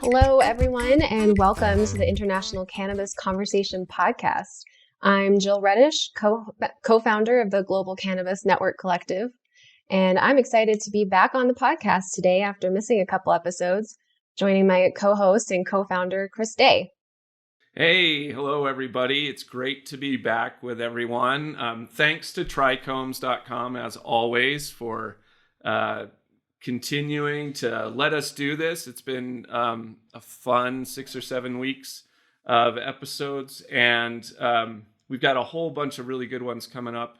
Hello, everyone, and welcome to the International Cannabis Conversation podcast. I'm Jill Reddish, co-founder of the Global Cannabis Network Collective, and I'm excited to be back on the podcast today after missing a couple episodes, joining my co-host and co-founder, Chris Day. Hey, hello, everybody. It's great to be back with everyone. Thanks to TRICHOMES.com, as always, for continuing to let us do this. It's been a fun 6 or 7 weeks of episodes, and we've got a whole bunch of really good ones coming up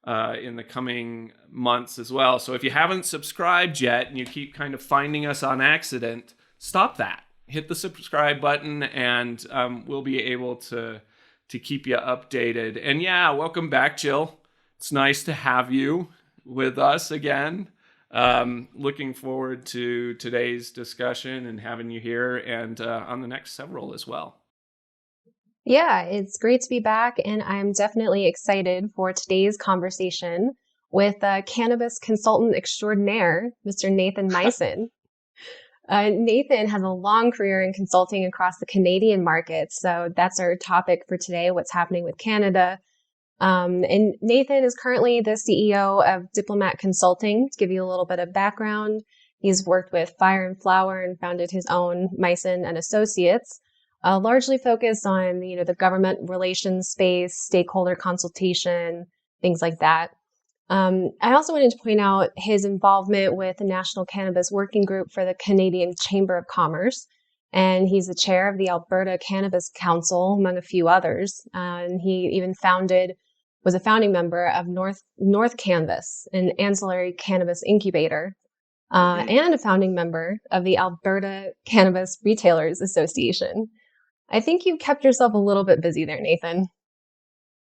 in the coming months as well. So if you haven't subscribed yet and you keep kind of finding us on accident, stop that. Hit the subscribe button, and we'll be able to keep you updated. And yeah, welcome back, Jill. It's nice to have you with us again. Looking forward to today's discussion and having you here and on the next several as well. Yeah, it's great to be back, and I'm definitely excited for today's conversation with cannabis consultant extraordinaire, Mr. Nathan Mison. Nathan has a long career in consulting across the Canadian market, so that's our topic for today, what's happening with Canada. And Nathan is currently the CEO of Diplomat Consulting. To give you a little bit of background, he's worked with Fire and Flower and founded his own Mison and Associates, largely focused on the government relations space, stakeholder consultation, things like that. I also wanted to point out his involvement with the National Cannabis Working Group for the Canadian Chamber of Commerce. And he's the chair of the Alberta Cannabis Council, among a few others. And he even was a founding member of North Canvas, an ancillary cannabis incubator, and a founding member of the Alberta Cannabis Retailers Association. I think you've kept yourself a little bit busy there, Nathan.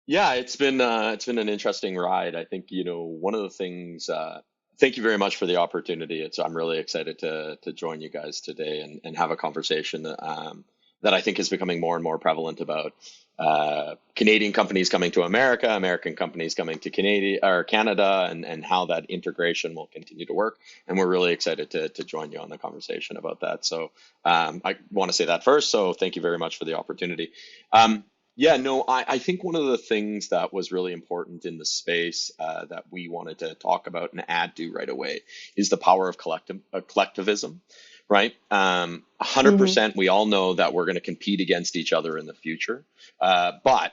Yeah, it's been an interesting ride. I think, one of the things. Thank you very much for the opportunity. I'm really excited to join you guys today and have a conversation that I think is becoming more and more prevalent about Canadian companies coming to America, American companies coming to Canada, and how that integration will continue to work. And we're really excited to join you on the conversation about that. So I want to say that first. So thank you very much for the opportunity. I think one of the things that was really important in the space that we wanted to talk about and add to right away is the power of collectivism, right? 100%, we all know that we're going to compete against each other in the future. But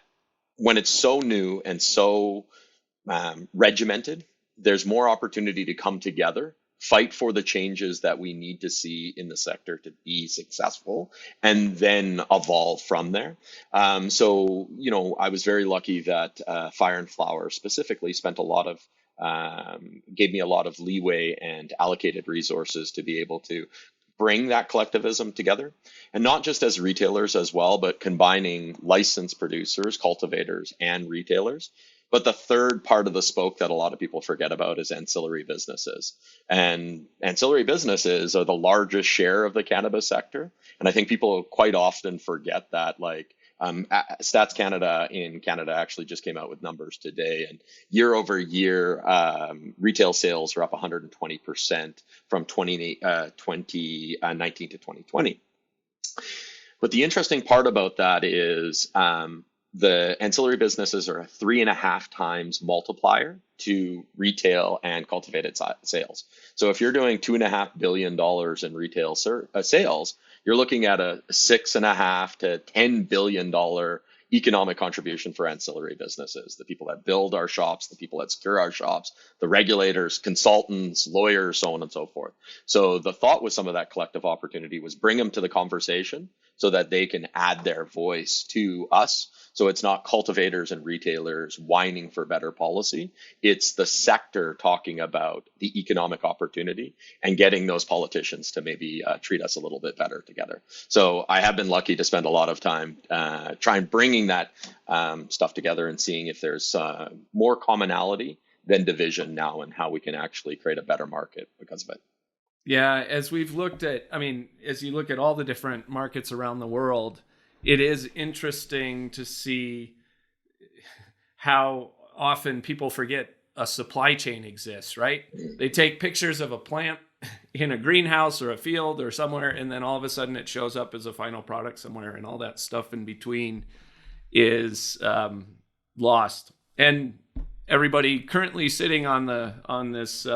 when it's so new and so regimented, there's more opportunity to come together, fight for the changes that we need to see in the sector to be successful, and then evolve from there. I was very lucky that Fire and Flower specifically gave me a lot of leeway and allocated resources to be able to bring that collectivism together, and not just as retailers as well, but combining licensed producers, cultivators, and retailers. But the third part of the spoke that a lot of people forget about is ancillary businesses. And ancillary businesses are the largest share of the cannabis sector. And I think people quite often forget that, Stats Canada in Canada actually just came out with numbers today. And year over year, retail sales are up 120% from 2019 to 2020. But the interesting part about that is the ancillary businesses are a 3.5 times multiplier to retail and cultivated sales. So if you're doing $2.5 billion in retail sales, you're looking at a $6.5 to $10 billion economic contribution for ancillary businesses, the people that build our shops, the people that secure our shops, the regulators, consultants, lawyers, so on and so forth. So the thought with some of that collective opportunity was bring them to the conversation so that they can add their voice to us. So it's not cultivators and retailers whining for better policy. It's the sector talking about the economic opportunity and getting those politicians to maybe treat us a little bit better together. So I have been lucky to spend a lot of time trying bringing that stuff together and seeing if there's more commonality than division now and how we can actually create a better market because of it. Yeah, as you look at all the different markets around the world, it is interesting to see how often people forget a supply chain exists, right? They take pictures of a plant in a greenhouse or a field or somewhere, and then all of a sudden it shows up as a final product somewhere, and all that stuff in between is lost. And everybody currently sitting on this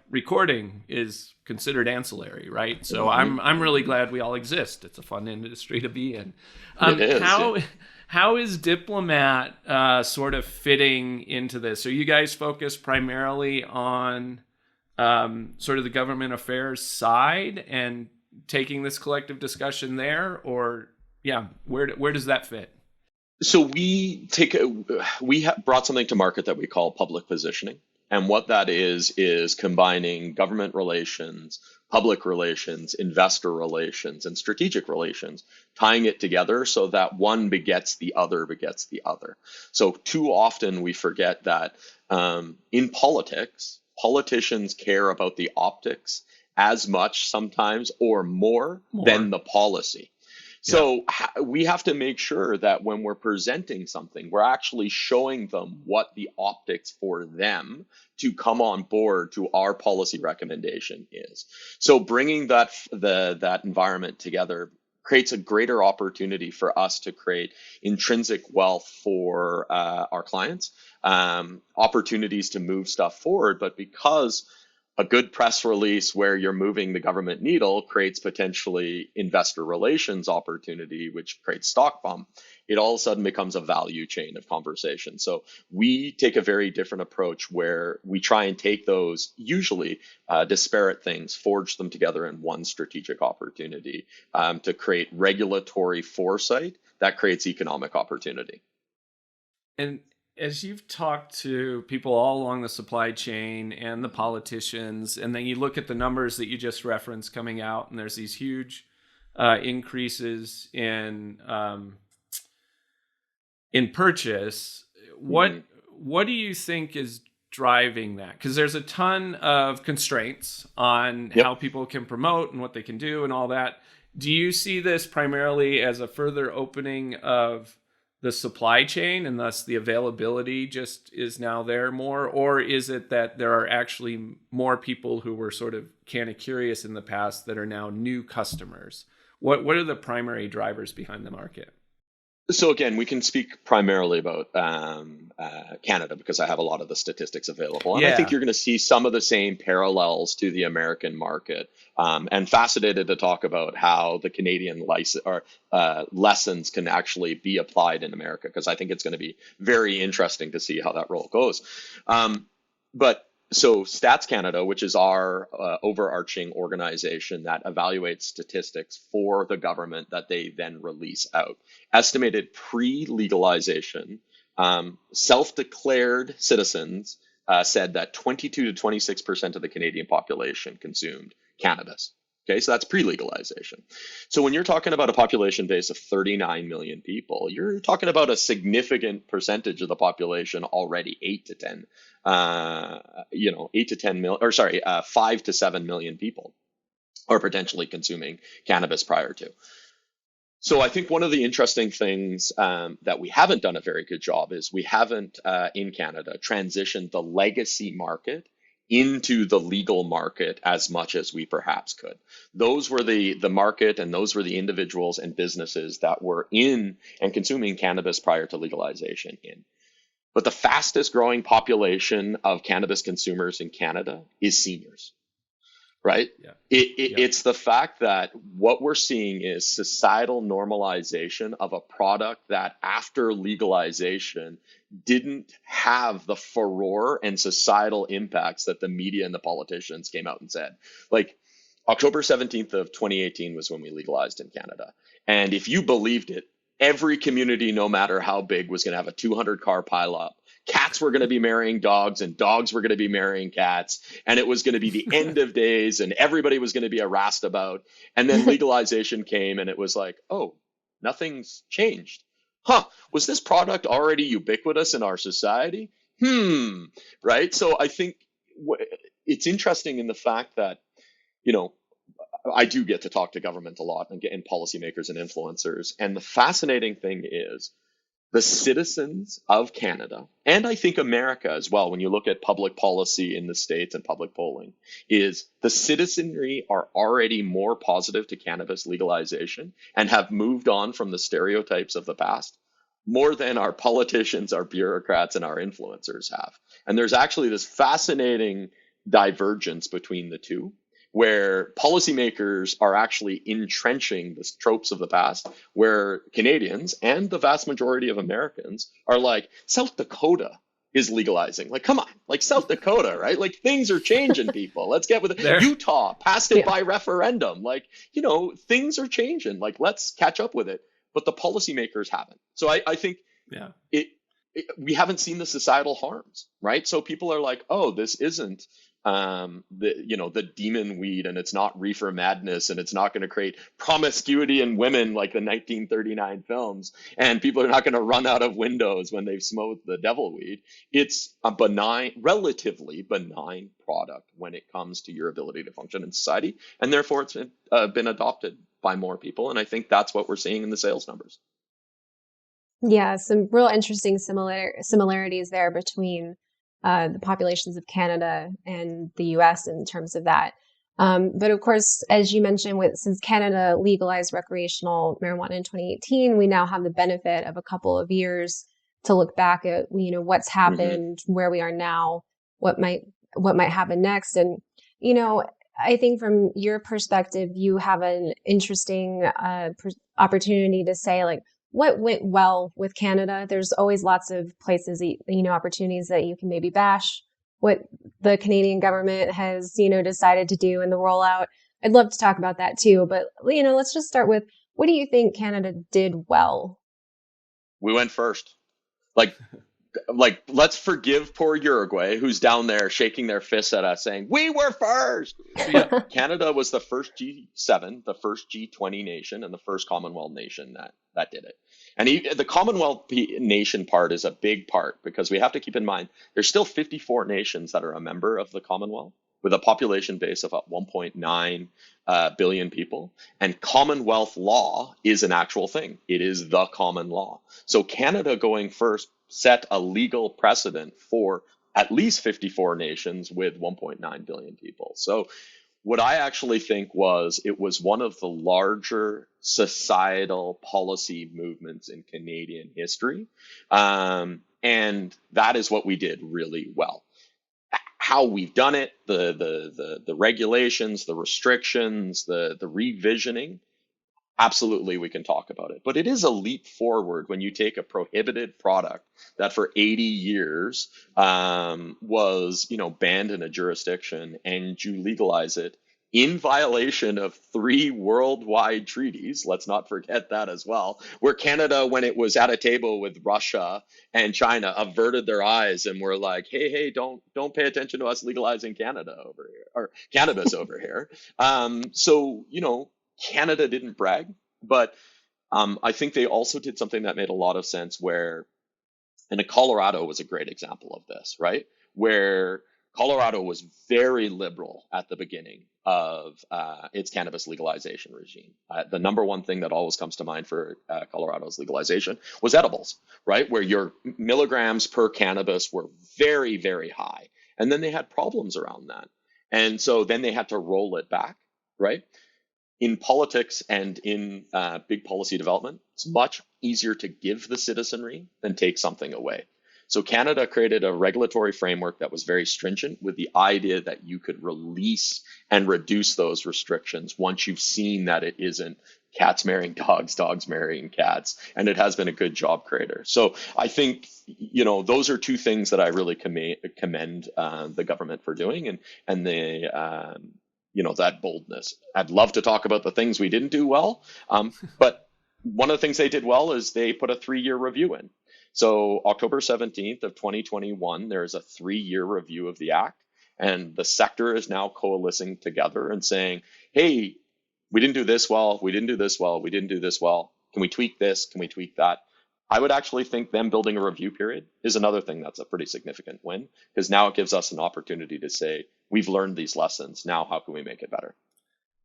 recording is considered ancillary, right? So I'm really glad we all exist. It's a fun industry to be in. It is, How is Diplomat sort of fitting into this? Are you guys focused primarily on sort of the government affairs side and taking this collective discussion there, or where does that fit? So we brought something to market that we call public positioning. And what that is combining government relations, public relations, investor relations, and strategic relations, tying it together so that one begets the other begets the other. So too often we forget that in politics, politicians care about the optics as much sometimes or more than the policy. So we have to make sure that when we're presenting something, we're actually showing them what the optics for them to come on board to our policy recommendation is. So bringing that environment together creates a greater opportunity for us to create intrinsic wealth for our clients, opportunities to move stuff forward. But because a good press release where you're moving the government needle creates potentially investor relations opportunity, which creates stock bump, it all of a sudden becomes a value chain of conversation. So we take a very different approach where we try and take those usually disparate things, forge them together in one strategic opportunity to create regulatory foresight that creates economic opportunity. And as you've talked to people all along the supply chain and the politicians, and then you look at the numbers that you just referenced coming out, and there's these huge increases in purchase. What do you think is driving that? Because there's a ton of constraints on how people can promote and what they can do and all that. Do you see this primarily as a further opening of the supply chain, and thus the availability just is now there more? Or is it that there are actually more people who were sort of kind of curious in the past that are now new customers? What are the primary drivers behind the market? So again, we can speak primarily about Canada because I have a lot of the statistics available. And I think you're going to see some of the same parallels to the American market. And fascinated to talk about how the Canadian lessons can actually be applied in America, because I think it's going to be very interesting to see how that role goes. So Stats Canada, which is our overarching organization that evaluates statistics for the government that they then release out, estimated pre-legalization, self-declared citizens said that 22 to 26% of the Canadian population consumed cannabis. Okay, so that's pre-legalization. So when you're talking about a population base of 39 million people, you're talking about a significant percentage of the population already 5 to 7 million people are potentially consuming cannabis prior to. So I think one of the interesting things that we haven't done a very good job is we haven't in Canada transitioned the legacy market into the legal market as much as we perhaps could. Those were the market, and those were the individuals and businesses that were in and consuming cannabis prior to legalization in. But the fastest growing population of cannabis consumers in Canada is seniors, right? It's the fact that what we're seeing is societal normalization of a product that after legalization didn't have the furor and societal impacts that the media and the politicians came out and said. Like October 17th of 2018 was when we legalized in Canada. And if you believed it, every community, no matter how big, was going to have a 200-car pileup. Cats were going to be marrying dogs, and dogs were going to be marrying cats. And it was going to be the end of days, and everybody was going to be harassed about. And then legalization came, and it was like, oh, nothing's changed. Was this product already ubiquitous in our society? Right? So I think it's interesting in the fact that, I do get to talk to government a lot and policymakers and influencers. And the fascinating thing is the citizens of Canada, and I think America as well, when you look at public policy in the States and public polling, is the citizenry are already more positive to cannabis legalization and have moved on from the stereotypes of the past more than our politicians, our bureaucrats, and our influencers have. And there's actually this fascinating divergence between the two, where policymakers are actually entrenching the tropes of the past, where Canadians and the vast majority of Americans are like, South Dakota is legalizing. Like, come on, like South Dakota, right? Like things are changing, people. Let's get with it. There. Utah passed it by referendum. Like, things are changing. Like, let's catch up with it. But the policymakers haven't. So I think we haven't seen the societal harms, right? So people are like, oh, this isn't the demon weed, and it's not reefer madness, and it's not going to create promiscuity in women like the 1939 films, and people are not going to run out of windows when they've smoked the devil weed. It's a relatively benign product when it comes to your ability to function in society, and therefore it's been adopted by more people, and I think that's what we're seeing in the sales numbers. Yeah, some real interesting similarities there between the populations of Canada and the US in terms of that. But of course, as you mentioned, since Canada legalized recreational marijuana in 2018, we now have the benefit of a couple of years to look back at, what's happened, where we are now, what might happen next. And, I think from your perspective, you have an interesting opportunity to say, like, what went well with Canada? There's always lots of places, opportunities that you can maybe bash what the Canadian government has, decided to do in the rollout. I'd love to talk about that too. But, let's just start with, what do you think Canada did well? We went first. Like, let's forgive poor Uruguay, who's down there shaking their fists at us saying, we were first. Yeah, Canada was the first G7, the first G20 nation, and the first Commonwealth nation that did it. And the Commonwealth nation part is a big part, because we have to keep in mind, there's still 54 nations that are a member of the Commonwealth, with a population base of 1.9 billion people. And Commonwealth law is an actual thing. It is the common law. So Canada going first set a legal precedent for at least 54 nations with 1.9 billion people. So what I actually think it was one of the larger societal policy movements in Canadian history. And that is what we did really well. How we've done it, the regulations, the restrictions, the revisioning, absolutely we can talk about it. But it is a leap forward when you take a prohibited product that for 80 years was banned in a jurisdiction, and you legalize it in violation of 3 worldwide treaties. Let's not forget that as well, where Canada, when it was at a table with Russia and China, averted their eyes and were like, hey, don't pay attention to us legalizing Canada over here, or cannabis over here. So Canada didn't brag, but I think they also did something that made a lot of sense, and Colorado was a great example of this, right? Where Colorado was very liberal at the beginning of its cannabis legalization regime. The number one thing that always comes to mind for Colorado's legalization was edibles, right? Where your milligrams per cannabis were very, very high. And then they had problems around that. And so then they had to roll it back, right? In politics and in big policy development, it's much easier to give the citizenry than take something away. So Canada created a regulatory framework that was very stringent, with the idea that you could release and reduce those restrictions once you've seen that it isn't cats marrying dogs, dogs marrying cats, and it has been a good job creator. So I think, those are two things that I really commend the government for doing, and the that boldness. I'd love to talk about the things we didn't do well, but one of the things they did well is they put a 3-year review in. So October 17th of 2021, there's a 3-year review of the act, and the sector is now coalescing together and saying, hey, we didn't do this well, we didn't do this well, we didn't do this well. Can we tweak this? Can we tweak that? I would actually think them building a review period is another thing that's a pretty significant win, because now it gives us an opportunity to say, we've learned these lessons. Now, how can we make it better?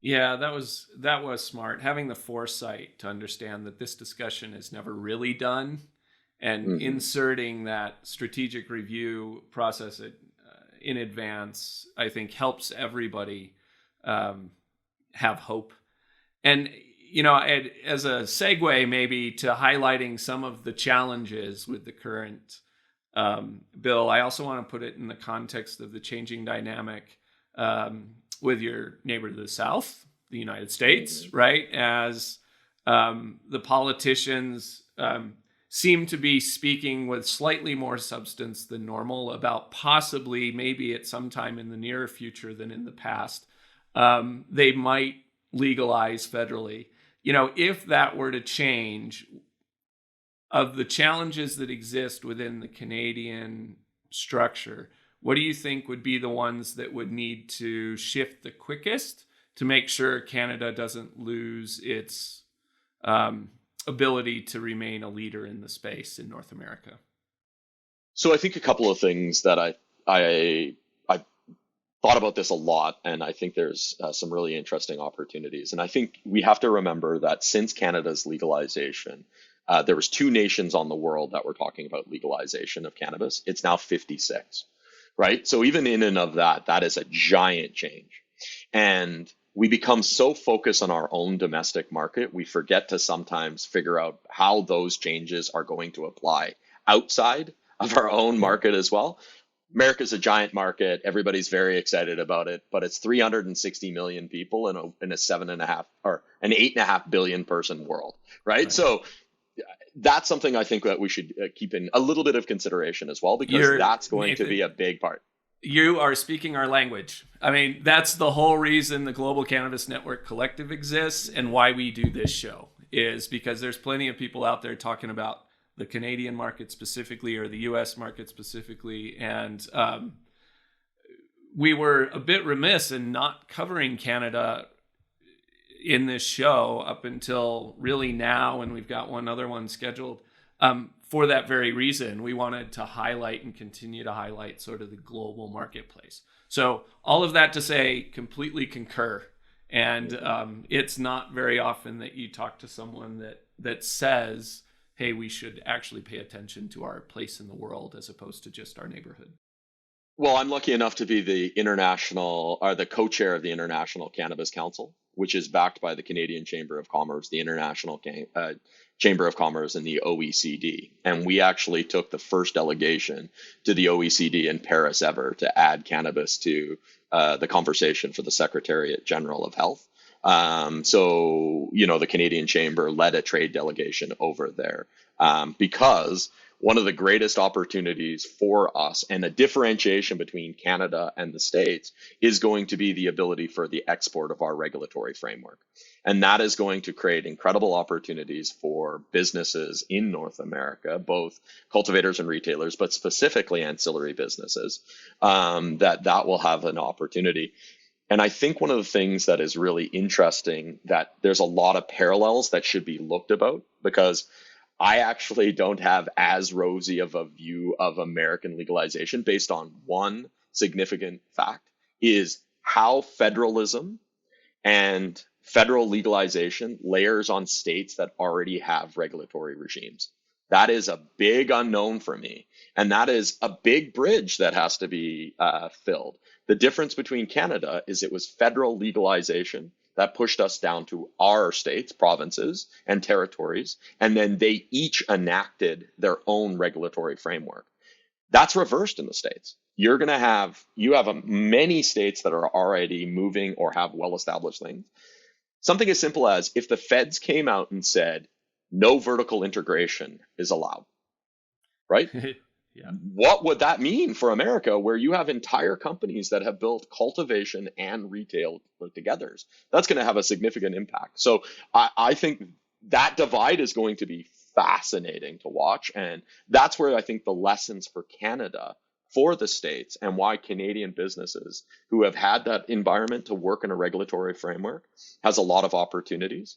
Yeah, that was smart. Having the foresight to understand that this discussion is never really done, and inserting that strategic review process in advance, I think helps everybody have hope. And, as a segue maybe to highlighting some of the challenges with the current bill, I also want to put it in the context of the changing dynamic with your neighbor to the south, the United States, right? As the politicians seem to be speaking with slightly more substance than normal about possibly, maybe at some time in the near future than in the past, they might legalize federally. If that were to change, of the challenges that exist within the Canadian structure, what do you think would be the ones that would need to shift the quickest to make sure Canada doesn't lose its ability to remain a leader in the space in North America? So I think a couple of things that I thought about this a lot, and I think there's some really interesting opportunities. And I think we have to remember that since Canada's legalization, there was 2 nations on the world that were talking about legalization of cannabis. It's now 56, right? So even in and of that is a giant change. And we become so focused on our own domestic market, we forget to sometimes figure out how those changes are going to apply outside of our own market as well. America's a giant market. Everybody's very excited about it, but it's 360 million people in an 8.5 billion person world, right? So that's something I think that we should keep in a little bit of consideration as well, because that's going to be a big part. You are speaking our language. I mean, that's the whole reason the Global Cannabis Network Collective exists and why we do this show, is because there's plenty of people out there talking about the Canadian market specifically or the US market specifically. And we were a bit remiss in not covering Canada in this show up until really now, and we've got one other one scheduled. For that very reason, we wanted to highlight and continue to highlight sort of the global marketplace. So all of that to say, completely concur. And it's not very often that you talk to someone that says, hey, we should actually pay attention to our place in the world as opposed to just our neighborhood. Well, I'm lucky enough to be the co-chair of the International Cannabis Council, which is backed by the Canadian Chamber of Commerce, the International Chamber of Commerce, and the OECD. And we actually took the first delegation to the OECD in Paris ever to add cannabis to the conversation for the Secretariat General of Health. So, the Canadian Chamber led a trade delegation over there because one of the greatest opportunities for us and a differentiation between Canada and the States is going to be the ability for the export of our regulatory framework. And that is going to create incredible opportunities for businesses in North America, both cultivators and retailers, but specifically ancillary businesses, that will have an opportunity. And I think one of the things that is really interesting, that there's a lot of parallels that should be looked about, because I actually don't have as rosy of a view of American legalization based on one significant fact, is how federalism and federal legalization layers on states that already have regulatory regimes. That is a big unknown for me. And that is a big bridge that has to be filled. The difference between Canada is it was federal legalization that pushed us down to our states, provinces, and territories, and then they each enacted their own regulatory framework. That's reversed in the States. You have many states that are already moving or have well-established things. Something as simple as if the feds came out and said, no vertical integration is allowed, right? Yeah. What would that mean for America, where you have entire companies that have built cultivation and retail together? That's going to have a significant impact. So I think that divide is going to be fascinating to watch. And that's where I think the lessons for Canada, for the States, and why Canadian businesses who have had that environment to work in a regulatory framework has a lot of opportunities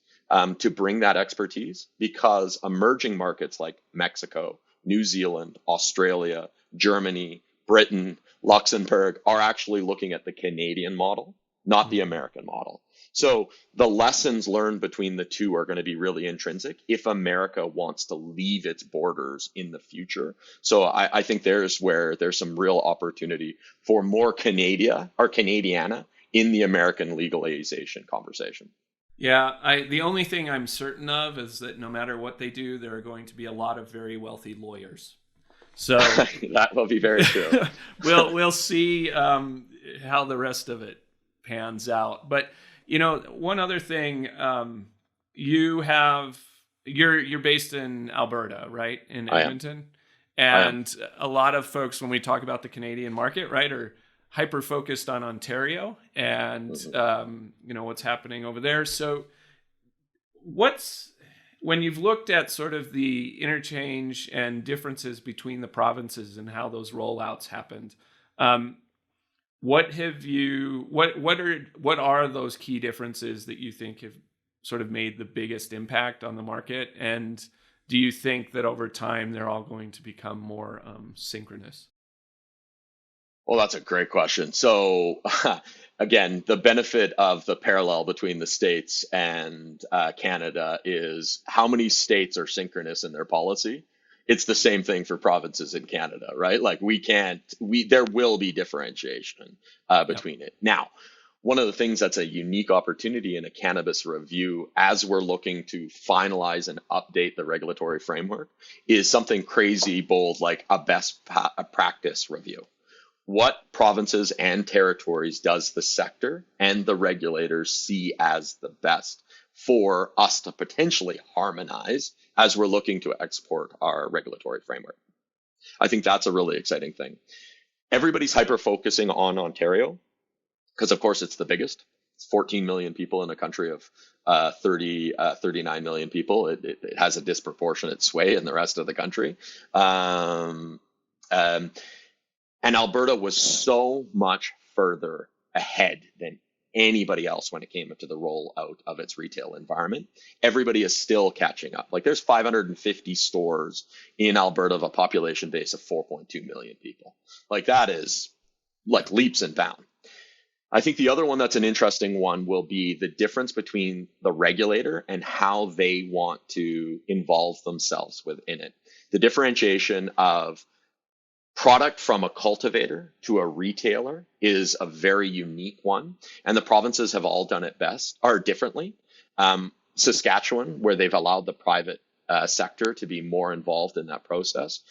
to bring that expertise, because emerging markets like Mexico, New Zealand, Australia, Germany, Britain, Luxembourg are actually looking at the Canadian model, not the American model. So the lessons learned between the two are going to be really intrinsic if America wants to leave its borders in the future. So I think there's where there's some real opportunity for more Canada or Canadiana in the American legalization conversation. Yeah, the only thing I'm certain of is that no matter what they do, there are going to be a lot of very wealthy lawyers. So That will be very true. we'll see how the rest of it pans out. But one other thing, you're based in Alberta, right? In I am. Edmonton, I am. and a lot of folks, when we talk about the Canadian market, right, are hyper focused on Ontario and what's happening over there. So when you've looked at sort of the interchange and differences between the provinces and how those rollouts happened, what are those key differences that you think have sort of made the biggest impact on the market? And do you think that over time they're all going to become more synchronous? Well, that's a great question. So, again, the benefit of the parallel between the states and Canada is how many states are synchronous in their policy. It's the same thing for provinces in Canada, right? Like there will be differentiation between it. Now, one of the things that's a unique opportunity in a cannabis review as we're looking to finalize and update the regulatory framework is something crazy bold like a practice review. What provinces and territories does the sector and the regulators see as the best for us to potentially harmonize as we're looking to export our regulatory framework? I think that's a really exciting thing. Everybody's hyper focusing on Ontario because, of course, it's the biggest. It's 14 million people in a country of 39 million people. It has a disproportionate sway in the rest of the country. And Alberta was so much further ahead than anybody else when it came to the rollout of its retail environment. Everybody is still catching up. Like there's 550 stores in Alberta of a population base of 4.2 million people. Like that is like leaps and bounds. I think the other one that's an interesting one will be the difference between the regulator and how they want to involve themselves within it. The differentiation of product from a cultivator to a retailer is a very unique one, and the provinces have all done it best or differently. Saskatchewan, where they've allowed the private sector to be more involved in that process,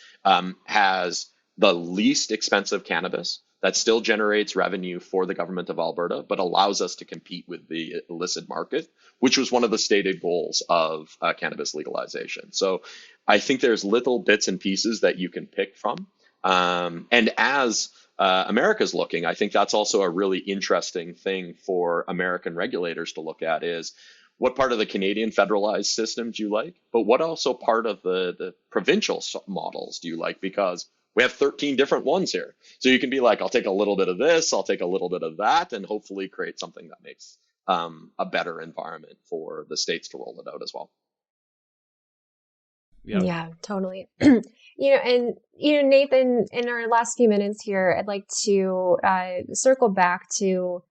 has the least expensive cannabis that still generates revenue for the government of Alberta, but allows us to compete with the illicit market, which was one of the stated goals of cannabis legalization. So I think there's little bits and pieces that you can pick from. And as America's looking, I think that's also a really interesting thing for American regulators to look at is what part of the Canadian federalized system do you like? But what also part of the provincial models do you like? Because we have 13 different ones here. So you can be like, I'll take a little bit of this, I'll take a little bit of that, and hopefully create something that makes a better environment for the states to roll it out as well. Yeah, totally. Nathan, in our last few minutes here, I'd like to circle back to,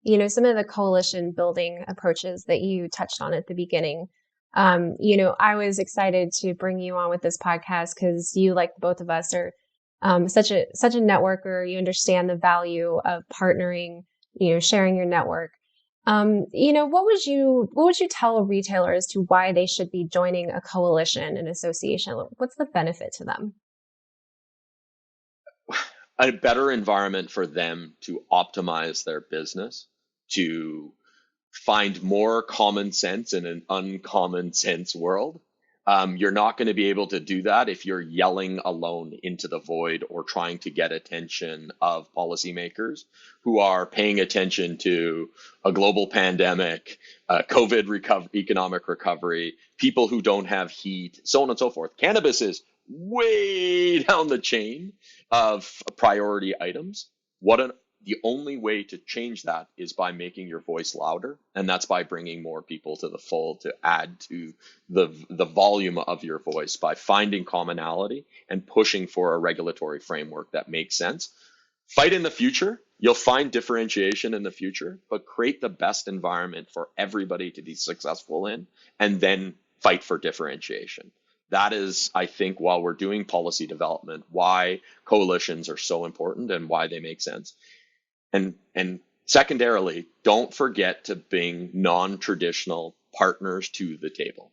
some of the coalition building approaches that you touched on at the beginning. I was excited to bring you on with this podcast because you, like both of us, are such a networker. You understand the value of partnering, sharing your network. What would you tell a retailer as to why they should be joining a coalition, an association? What's the benefit to them? A better environment for them to optimize their business, to find more common sense in an uncommon sense world. You're not going to be able to do that if you're yelling alone into the void or trying to get attention of policymakers who are paying attention to a global pandemic, COVID economic recovery, people who don't have heat, so on and so forth. Cannabis is way down the chain of priority items. The only way to change that is by making your voice louder, and that's by bringing more people to the fold to add to the volume of your voice by finding commonality and pushing for a regulatory framework that makes sense Fight in the future. You'll find differentiation in the future, but create the best environment for everybody to be successful in, and then fight for differentiation. That is, I think, while we're doing policy development, why coalitions are so important and why they make sense. And secondarily, don't forget to bring non-traditional partners to the table.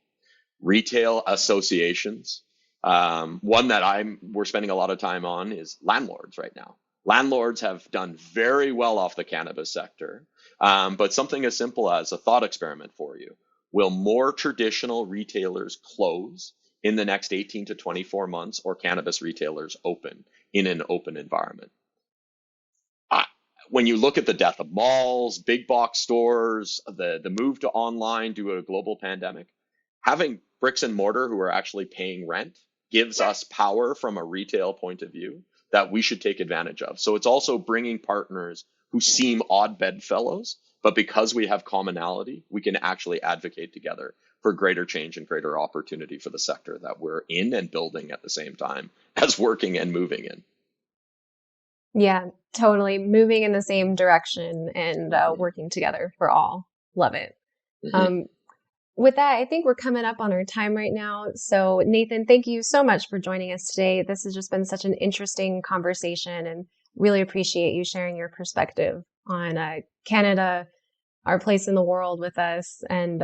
Retail associations. One that we're spending a lot of time on is landlords right now. Landlords have done very well off the cannabis sector, but something as simple as a thought experiment for you. Will more traditional retailers close in the next 18 to 24 months, or cannabis retailers open in an open environment? When you look at the death of malls, big box stores, the move to online due to a global pandemic, having bricks and mortar who are actually paying rent gives us power from a retail point of view that we should take advantage of. So it's also bringing partners who seem odd bedfellows, but because we have commonality, we can actually advocate together for greater change and greater opportunity for the sector that we're in and building at the same time as working and moving in. Yeah, totally. Moving in the same direction and working together for all. Love it. With that, I think we're coming up on our time right now. So Nathan, thank you so much for joining us today. This has just been such an interesting conversation, and really appreciate you sharing your perspective on Canada, our place in the world with us, and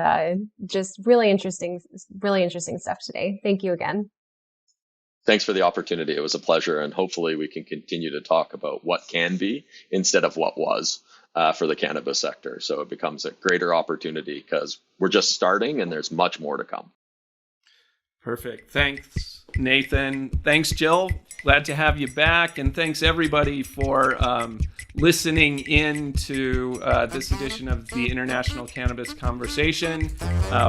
just really interesting stuff today. Thank you again. Thanks for the opportunity. It was a pleasure, and hopefully we can continue to talk about what can be instead of what was for the cannabis sector. So it becomes a greater opportunity because we're just starting and there's much more to come. Perfect. Thanks, Nathan. Thanks, Jill. Glad to have you back. And thanks, everybody, for listening in to this edition of the International Cannabis Conversation.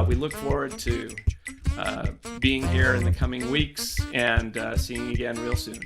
We look forward to being here in the coming weeks and seeing you again real soon.